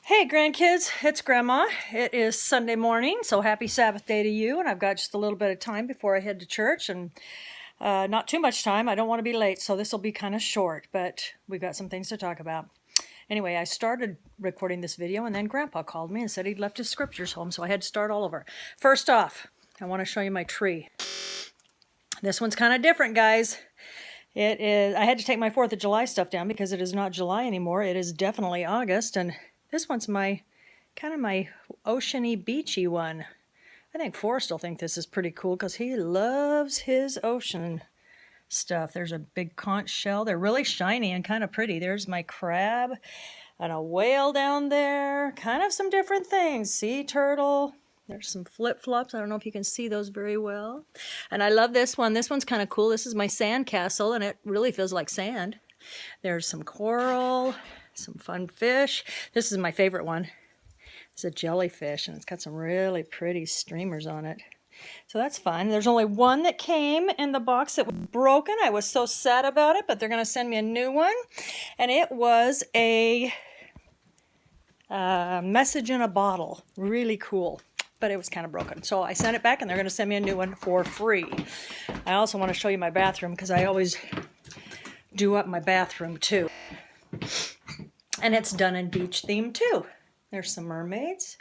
Hey grandkids, it's Grandma. It is Sunday morning, so happy Sabbath day to you. And I've got just a little bit of time before I head to church, and not too much time. I don't want to be late, so this will be kind of short, but we've got some things to talk about. Anyway, I started recording this video, and then Grandpa called me and said he'd left his scriptures home, so I had to start all over. First off, I want to show you my tree. This one's kind of different, guys. It is. I had to take my 4th of July stuff down because it is not July anymore. It is definitely August, and this one's my kind of my oceany, beachy one. I think Forrest will think this is pretty cool because he loves his ocean stuff. There's a big conch shell. They're really shiny and kind of pretty. There's my crab and a whale down there. Kind of some different things. Sea turtle. There's some flip-flops. I don't know if you can see those very well. And I love this one. This one's kind of cool. This is my sand castle, and it really feels like sand. There's some coral, some fun fish. This is my favorite one. It's a jellyfish, and it's got some really pretty streamers on it. So that's fun. There's only one that came in the box that was broken. I was so sad about it, but they're going to send me a new one. And it was a message in a bottle. Really cool. But it was kind of broken. So I sent it back, and they're going to send me a new one for free. I also want to show you my bathroom because I always do up my bathroom too. And it's done in beach theme too. There's some mermaids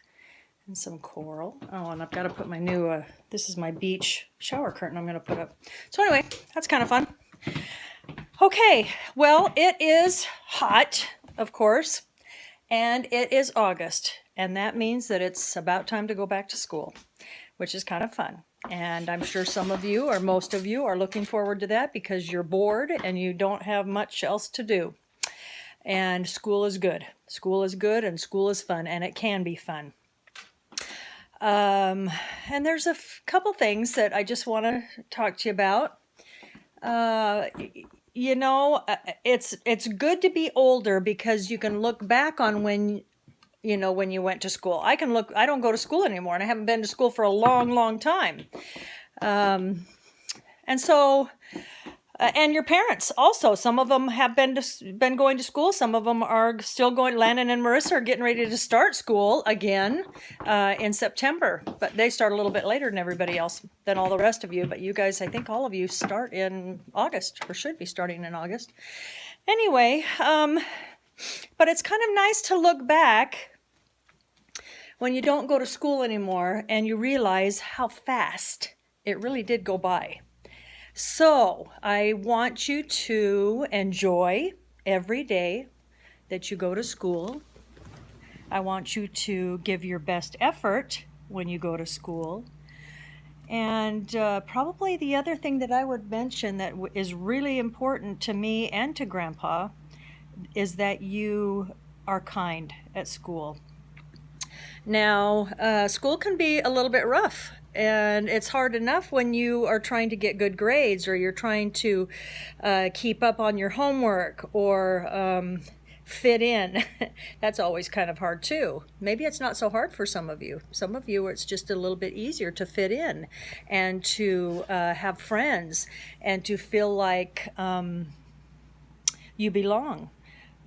and some coral. Oh, and I've got to put my new, this is my beach shower curtain I'm going to put up. So anyway, that's kind of fun. Okay, well, it is hot, of course, and it is August. And that means that it's about time to go back to school, which is kind of fun. And I'm sure some of you, or most of you, are looking forward to that because you're bored and you don't have much else to do. And school is good. School is good and school is fun, and it can be fun. And there's a couple things that I just want to talk to you about. You know, it's good to be older because you can look back on when you went to school. I don't go to school anymore, and I haven't been to school for a long, long time. And so, and your parents also, some of them have been going to school. Some of them are still going. Landon and Marissa are getting ready to start school again in September, but they start a little bit later than everybody else, than all the rest of you. But you guys, I think all of you start in August, or should be starting in August. Anyway, but it's kind of nice to look back when you don't go to school anymore and you realize how fast it really did go by. So I want you to enjoy every day that you go to school. I want you to give your best effort when you go to school. And probably the other thing that I would mention that is really important to me and to Grandpa is that you are kind at school. Now, school can be a little bit rough, and it's hard enough when you are trying to get good grades, or you're trying to keep up on your homework, or fit in. That's always kind of hard too. Maybe it's not so hard for some of you. Some of you, it's just a little bit easier to fit in and to have friends and to feel like you belong.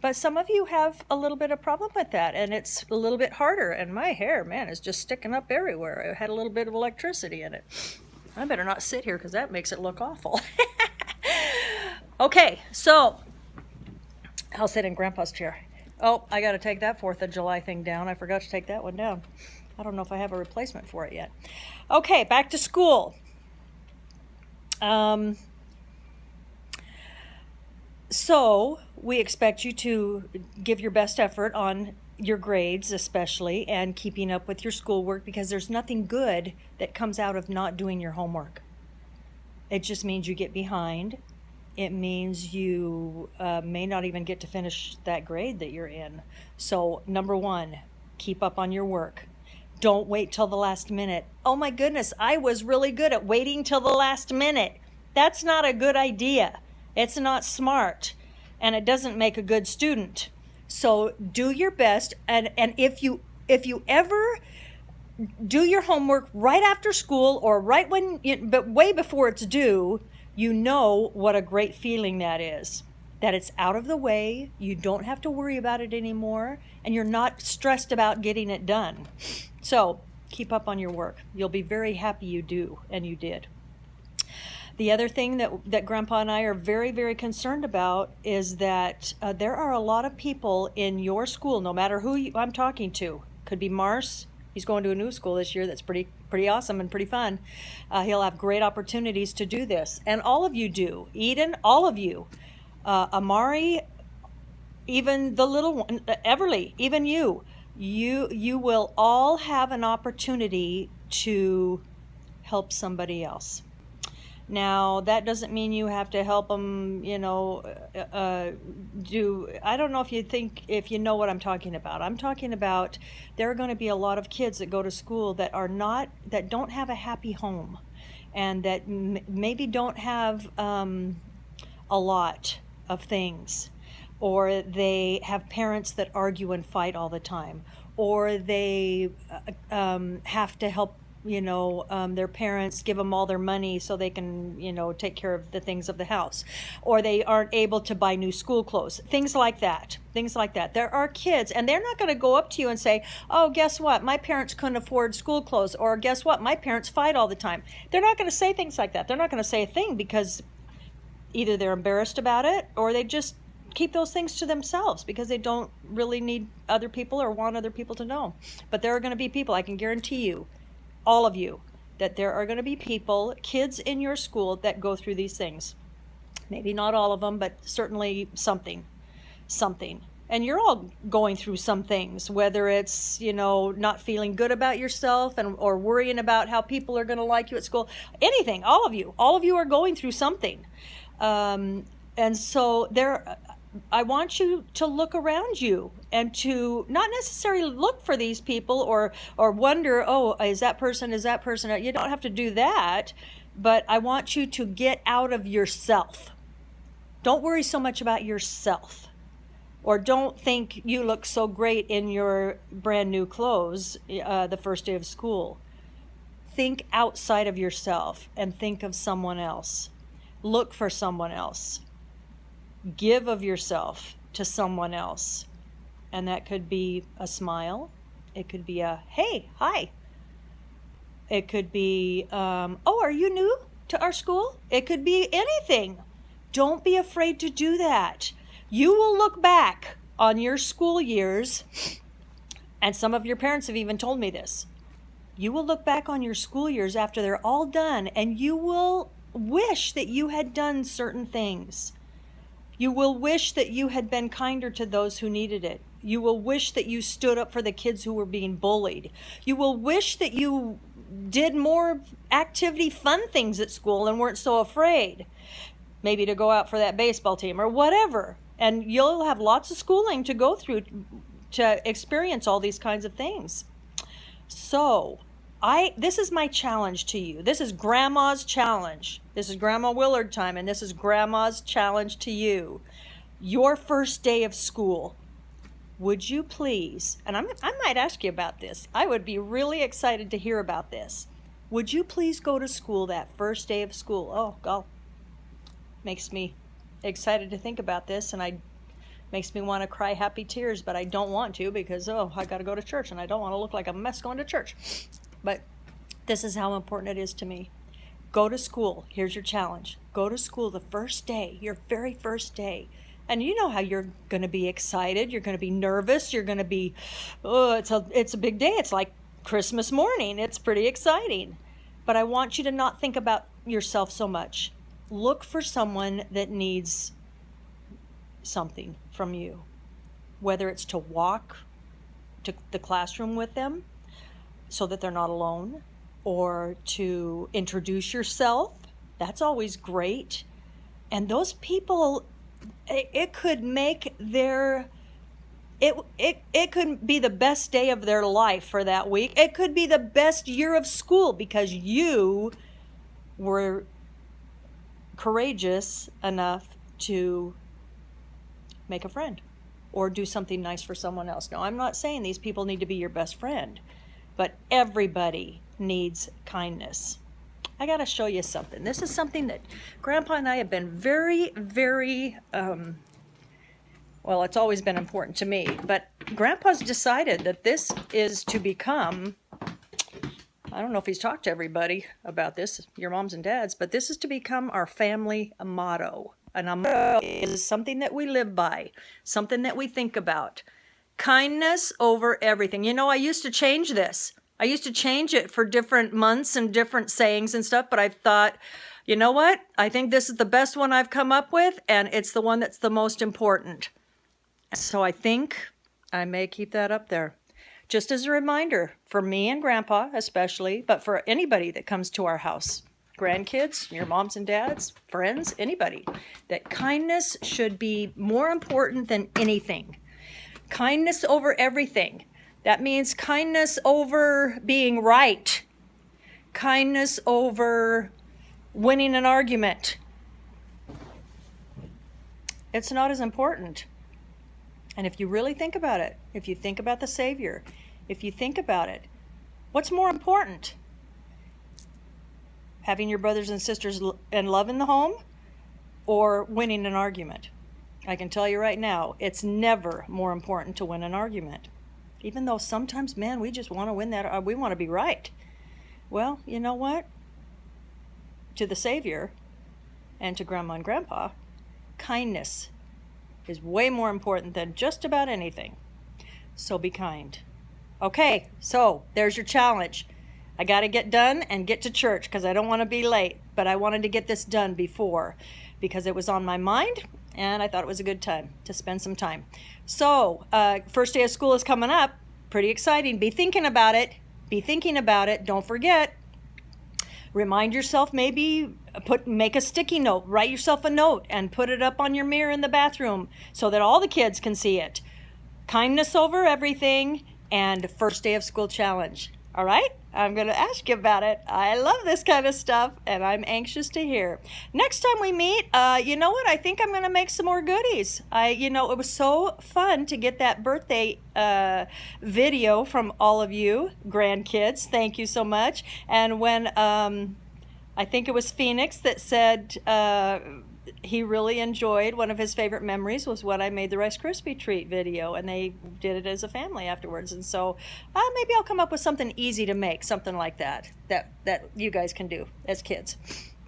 But some of you have a little bit of problem with that, and it's a little bit harder. And my hair, man, is just sticking up everywhere. It had a little bit of electricity in it. I better not sit here because that makes it look awful. Okay, so I'll sit in Grandpa's chair. Oh, I got to take that 4th of July thing down. I forgot to take that one down. I don't know if I have a replacement for it yet. Okay, back to school. So we expect you to give your best effort on your grades especially, and keeping up with your schoolwork, because there's nothing good that comes out of not doing your homework. It just means you get behind. It means you may not even get to finish that grade that you're in. So number one, keep up on your work. Don't wait till the last minute. Oh my goodness, I was really good at waiting till the last minute. That's not a good idea. It's not smart, and it doesn't make a good student. So do your best, and if you ever do your homework right after school, or right when, but way before it's due, you know what a great feeling that is. that it's out of the way, you don't have to worry about it anymore, and you're not stressed about getting it done. So keep up on your work. You'll be very happy you do, and you did. The other thing that Grandpa and I are very, very concerned about is that there are a lot of people in your school, no matter who I'm talking to. Could be Mars. He's going to a new school this year that's pretty awesome and pretty fun. He'll have great opportunities to do this. And all of you do. Eden, all of you. Amari, even the little one, Everly, even you. You will all have an opportunity to help somebody else. Now, that doesn't mean you have to help them, I don't know if you know what I'm talking about. I'm talking about there are going to be a lot of kids that go to school that don't have a happy home, and that maybe don't have a lot of things, or they have parents that argue and fight all the time, or they have to help their parents give them all their money so they can, take care of the things of the house, or they aren't able to buy new school clothes, things like that. There are kids, and they're not going to go up to you and say, oh, guess what? My parents couldn't afford school clothes, or guess what? My parents fight all the time. They're not going to say things like that. They're not going to say a thing because either they're embarrassed about it, or they just keep those things to themselves because they don't really need other people or want other people to know. But there are going to be people, I can guarantee you, all of you, that there are going to be kids in your school that go through these things. Maybe not all of them, but certainly something. And you're all going through some things, whether it's, not feeling good about yourself or worrying about how people are going to like you at school. Anything, all of you are going through something. And so I want you to look around you and to not necessarily look for these people or wonder, oh, is that person? You don't have to do that, but I want you to get out of yourself. Don't worry so much about yourself, or don't think you look so great in your brand new clothes the first day of school. Think outside of yourself and think of someone else. Look for someone else. Give of yourself to someone else. And that could be a smile. It could be a, hey, hi. It could be, oh, are you new to our school? It could be anything. Don't be afraid to do that. You will look back on your school years, and some of your parents have even told me this. You will look back on your school years after they're all done, and you will wish that you had done certain things. You will wish that you had been kinder to those who needed it. You will wish that you stood up for the kids who were being bullied. You will wish that you did more activity, fun things at school and weren't so afraid. Maybe to go out for that baseball team or whatever. And you'll have lots of schooling to go through to experience all these kinds of things. So, this is my challenge to you. This is Grandma's challenge. This is Grandma Willard time, and this is Grandma's challenge to you. Your first day of school. Would you please, and I might ask you about this. I would be really excited to hear about this. Would you please go to school that first day of school? Oh, God. Makes me excited to think about this, and makes me want to cry happy tears, but I don't want to because, I got to go to church, and I don't want to look like a mess going to church. But this is how important it is to me. Go to school. Here's your challenge. Go to school the first day, your very first day. And you know how you're going to be excited. You're going to be nervous. You're going to be, it's a big day. It's like Christmas morning. It's pretty exciting. But I want you to not think about yourself so much. Look for someone that needs something from you, whether it's to walk to the classroom with them so that they're not alone, or to introduce yourself. That's always great. And those people, it could make it could be the best day of their life for that week. It could be the best year of school because you were courageous enough to make a friend or do something nice for someone else. Now, I'm not saying these people need to be your best friend, but everybody needs kindness. I got to show you something. This is something that Grandpa and I have been very, very Well, it's always been important to me, but Grandpa's decided that this is to become, I don't know if he's talked to everybody about this, your moms and dads, but this is to become our family motto. And a motto is something that we live by, something that we think about. Kindness over everything. You know, I used to change this. I used to change it for different months and different sayings and stuff, but I thought, you know what? I think this is the best one I've come up with, and it's the one that's the most important. So I think I may keep that up there. Just as a reminder, for me and Grandpa especially, but for anybody that comes to our house, grandkids, your moms and dads, friends, anybody, that kindness should be more important than anything. Kindness over everything. That means kindness over being right. Kindness over winning an argument. It's not as important. And if you really think about it, if you think about the Savior, if you think about it, what's more important? Having your brothers and sisters and love in the home, or winning an argument? I can tell you right now, it's never more important to win an argument. Even though sometimes, man, we just want to win that, we want to be right. Well, you know what? To the Savior and to Grandma and Grandpa, kindness is way more important than just about anything. So be kind. Okay, so there's your challenge. I got to get done and get to church because I don't want to be late, but I wanted to get this done before because it was on my mind and I thought it was a good time to spend some time. So first day of school is coming up. Pretty exciting. Be thinking about it. Be thinking about it. Don't forget. Remind yourself, maybe make a sticky note, write yourself a note and put it up on your mirror in the bathroom so that all the kids can see it. Kindness over everything and first day of school challenge. All right? I'm going to ask you about it. I love this kind of stuff and I'm anxious to hear. Next time we meet, you know what? I think I'm going to make some more goodies. It was so fun to get that birthday video from all of you grandkids. Thank you so much. And when I think it was Phoenix that said he really enjoyed, one of his favorite memories was when I made the Rice Krispie treat video, and they did it as a family afterwards. And so maybe I'll come up with something easy to make, something like that you guys can do as kids.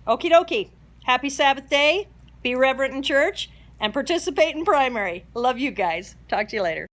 Okie dokie. Happy Sabbath day. Be reverent in church and participate in primary. Love you guys. Talk to you later.